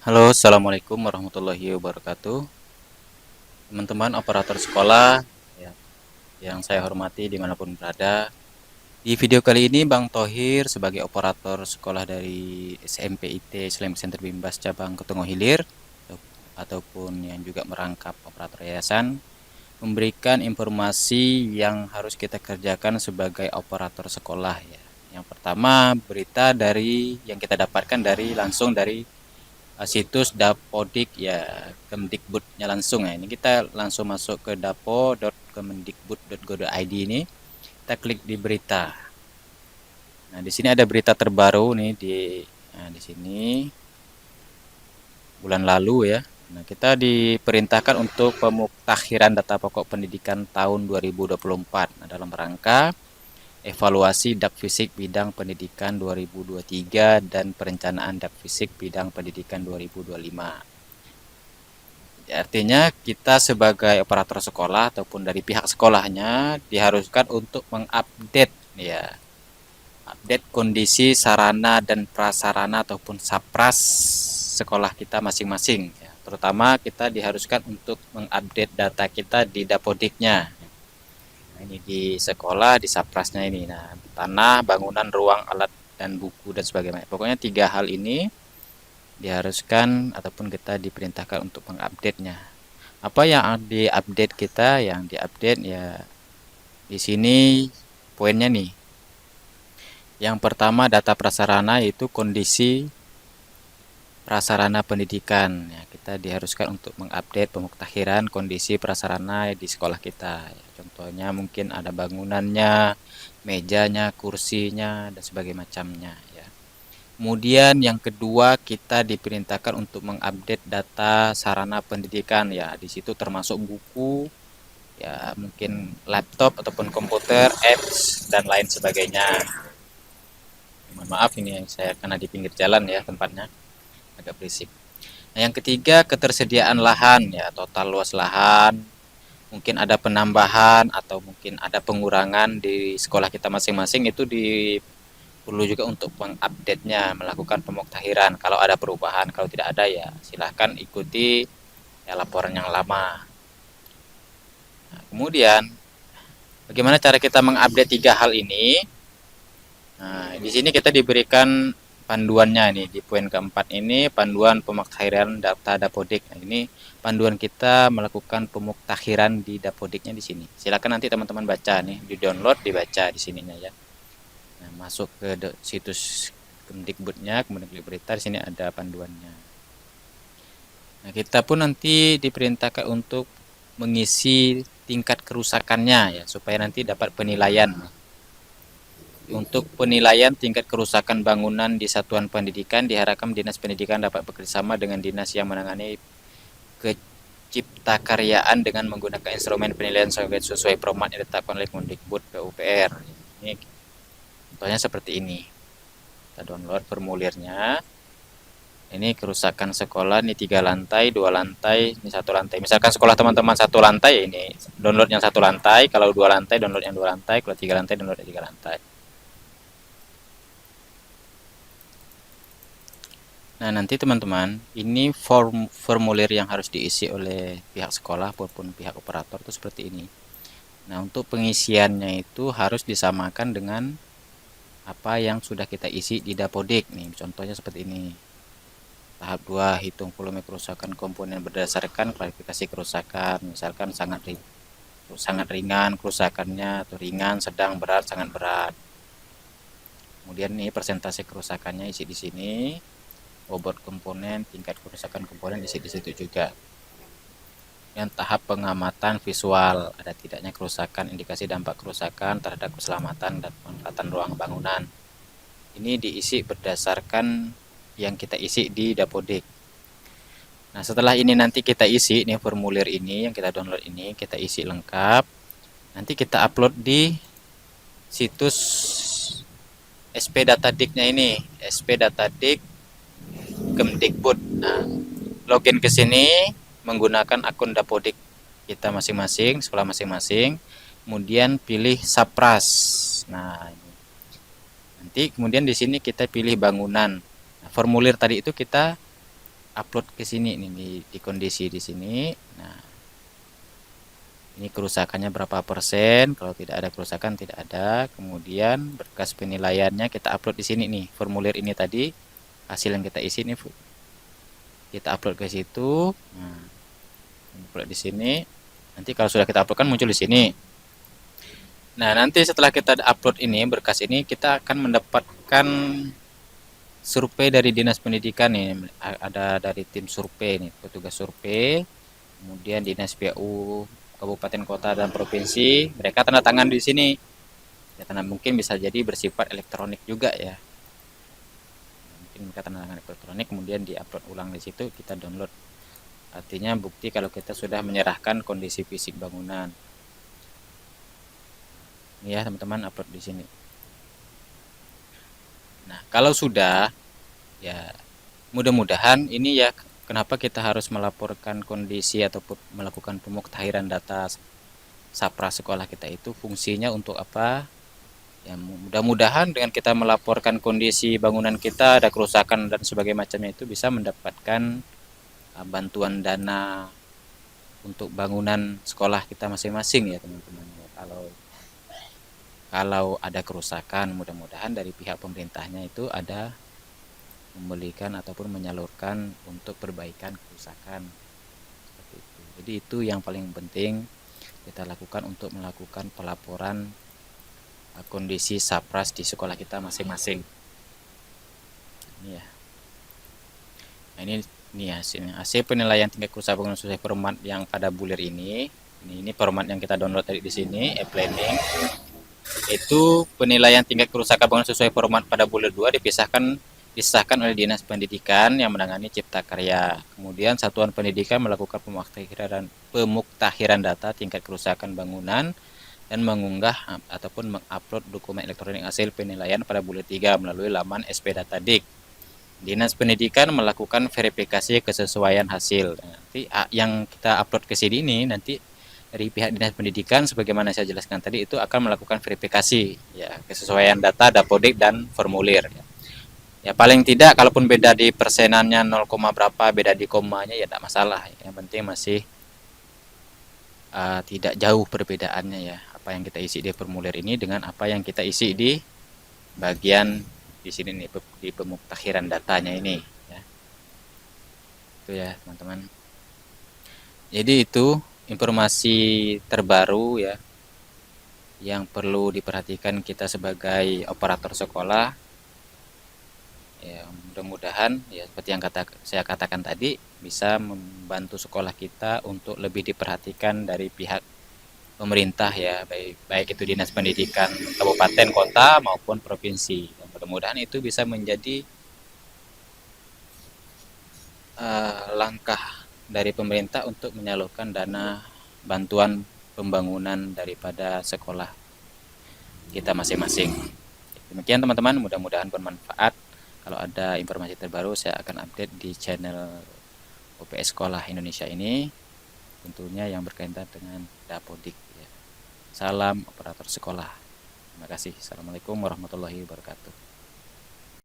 Halo, assalamualaikum warahmatullahi wabarakatuh. Teman-teman operator sekolah ya, yang saya hormati dimanapun berada. Di video kali ini Bang Tohir sebagai operator sekolah dari SMP IT Islamic Center Bimbas cabang Ketongo Hilir ataupun yang juga merangkap operator yayasan memberikan informasi yang harus kita kerjakan sebagai operator sekolah ya. Yang pertama berita dari yang kita dapatkan langsung dari situs Dapodik ya, Kemdikbudnya langsung ya. Ini kita langsung masuk ke dapo.kemendikbud.go.id ini. Kita klik di berita. Nah, di sini ada berita terbaru nih di sini bulan lalu ya. Nah, kita diperintahkan untuk pemuktakhiran data pokok pendidikan tahun 2024. Nah, dalam rangka evaluasi Dakfisik bidang pendidikan 2023 dan perencanaan Dakfisik bidang pendidikan 2025. Artinya kita sebagai operator sekolah ataupun dari pihak sekolahnya diharuskan untuk mengupdate ya, update kondisi sarana dan prasarana ataupun sapras sekolah kita masing-masing ya. Terutama kita diharuskan untuk mengupdate data kita di Dapodiknya. Nah, ini di sekolah di saprasnya ini. Nah, tanah, bangunan, ruang, alat dan buku dan sebagainya. Pokoknya 3 hal ini diharuskan ataupun kita diperintahkan untuk mengupdate-nya. Apa yang diupdate kita? Yang diupdate ya di sini poinnya nih. Yang pertama data prasarana yaitu kondisi prasarana pendidikan. Ya, kita diharuskan untuk mengupdate pemuktakhiran kondisi prasarana di sekolah kita. Ya, contohnya mungkin ada bangunannya, mejanya, kursinya dan sebagainya macamnya. Ya. Kemudian yang kedua kita diperintahkan untuk mengupdate data sarana pendidikan ya di situ termasuk buku ya mungkin laptop ataupun komputer, apps dan lain sebagainya. Mohon maaf ini saya karena di pinggir jalan ya tempatnya agak berisik. Nah, yang ketiga ketersediaan lahan ya total luas lahan mungkin ada penambahan atau mungkin ada pengurangan di sekolah kita masing-masing itu perlu juga untuk mengupdate-nya, melakukan pemuktahiran. Kalau ada perubahan, kalau tidak ada ya silahkan ikuti ya laporan yang lama. Nah, kemudian bagaimana cara kita mengupdate 3 hal ini? Nah, di sini kita diberikan panduannya nih di poin keempat ini panduan pemuktahiran data Dapodik. Nah, ini panduan kita melakukan pemuktahiran di Dapodiknya di sini. Silakan nanti teman-teman baca nih, di-download, dibaca di sininya ya. Nah, masuk ke situs Kemdikbudnya, kemudian klik berita, di sini ada panduannya. Nah, kita pun nanti diperintahkan untuk mengisi tingkat kerusakannya ya, supaya nanti dapat penilaian. Untuk penilaian tingkat kerusakan bangunan di satuan pendidikan, diharapkan Dinas Pendidikan dapat bekerjasama dengan dinas yang menangani keciptakaryaan dengan menggunakan instrumen penilaian sesuai format yang ditetapkan oleh Kemdikbud PUPR. Ini contohnya seperti ini. Kita download formulirnya. Ini kerusakan sekolah, ini 3 lantai, 2 lantai, ini 1 lantai. Misalkan sekolah teman-teman 1 lantai, ini download yang 1 lantai. Kalau 2 lantai, download yang 2 lantai. Kalau 3 lantai, download yang 3 lantai. Nah, nanti teman-teman, ini formulir yang harus diisi oleh pihak sekolah maupun pihak operator itu seperti ini. Nah, untuk pengisiannya itu harus disamakan dengan apa yang sudah kita isi di Dapodik nih. Contohnya seperti ini. Tahap 2, hitung volume kerusakan komponen berdasarkan klasifikasi kerusakan. Misalkan sangat ringan kerusakannya, atau ringan, sedang, berat, sangat berat. Kemudian ini persentase kerusakannya isi di sini. Bobot komponen, tingkat kerusakan komponen isi di situ juga. Yang tahap pengamatan visual, ada tidaknya kerusakan, indikasi dampak kerusakan terhadap keselamatan dan pemanfaatan ruang bangunan. Ini diisi berdasarkan yang kita isi di Dapodik. Nah, setelah ini nanti kita isi nih formulir ini yang kita download ini, kita isi lengkap. Nanti kita upload di situs SP Datadik-nya ini, SP Datadik Kemdikbud. Nah, login ke sini menggunakan akun Dapodik kita masing-masing, sekolah masing-masing. Kemudian pilih Sapras. Nah, nanti kemudian di sini kita pilih bangunan. Nah, formulir tadi itu kita upload ke sini nih di kondisi di sini. Nah, ini kerusakannya berapa persen? Kalau tidak ada kerusakan tidak ada. Kemudian berkas penilaiannya kita upload di sini nih. Formulir ini tadi hasil yang kita isi ini kita upload ke situ. Nah, upload di sini. Nanti kalau sudah kita upload kan muncul di sini. Nah, nanti setelah kita upload ini berkas ini kita akan mendapatkan survei dari Dinas Pendidikan nih. Ada dari tim survei nih, petugas survei. Kemudian Dinas PU Kabupaten Kota dan Provinsi, mereka tanda tangan di sini. Ya, tanda mungkin bisa jadi bersifat elektronik juga ya. Mungkin mereka tanda tangan elektronik kemudian diupload ulang di situ, kita download. Artinya bukti kalau kita sudah menyerahkan kondisi fisik bangunan. Ini ya teman-teman, upload di sini. Nah, kalau sudah ya mudah-mudahan ini ya, kenapa kita harus melaporkan kondisi ataupun melakukan pemuktahiran data sapra sekolah kita itu fungsinya untuk apa? Ya mudah-mudahan dengan kita melaporkan kondisi bangunan kita ada kerusakan dan sebagainya macamnya itu bisa mendapatkan bantuan dana untuk bangunan sekolah kita masing-masing ya teman-teman. Kalau ada kerusakan, mudah-mudahan dari pihak pemerintahnya itu ada memberikan ataupun menyalurkan untuk perbaikan kerusakan. Seperti itu. Jadi itu yang paling penting kita lakukan untuk melakukan pelaporan kondisi sapras di sekolah kita masing-masing. Ini ya. Nah, ini hasil penilaian tingkat kerusakan bangunan sesuai format yang pada bulir ini. Ini format yang kita download tadi di sini, e-planning. Itu penilaian tingkat kerusakan bangunan sesuai format pada bulir 2 disahkan oleh Dinas Pendidikan yang menangani Cipta Karya. Kemudian Satuan Pendidikan melakukan pemuktahiran data tingkat kerusakan bangunan dan mengunggah ataupun mengupload dokumen elektronik hasil penilaian pada bulir 3 melalui laman SP Datadik. Dinas Pendidikan melakukan verifikasi kesesuaian hasil. Nanti yang kita upload ke sini ini nanti dari pihak Dinas Pendidikan sebagaimana saya jelaskan tadi itu akan melakukan verifikasi ya kesesuaian data dapodik dan formulir ya. Ya paling tidak kalaupun beda di persenannya 0, berapa beda di komanya ya tidak masalah. Yang penting masih tidak jauh perbedaannya ya apa yang kita isi di formulir ini dengan apa yang kita isi di bagian di sini nih di pemuktahiran datanya ini ya. Itu ya teman-teman. Jadi itu informasi terbaru ya yang perlu diperhatikan kita sebagai operator sekolah. Ya, mudah-mudahan ya seperti yang saya katakan tadi bisa membantu sekolah kita untuk lebih diperhatikan dari pihak pemerintah ya, baik itu Dinas Pendidikan kabupaten, kota maupun provinsi. Dan mudah-mudahan itu bisa menjadi langkah dari pemerintah untuk menyalurkan dana bantuan pembangunan daripada sekolah kita masing-masing. Demikian teman-teman, mudah-mudahan bermanfaat. Kalau ada informasi terbaru saya akan update di channel OPS Sekolah Indonesia ini, tentunya yang berkaitan dengan Dapodik ya. Salam operator sekolah. Terima kasih. Assalamualaikum warahmatullahi wabarakatuh.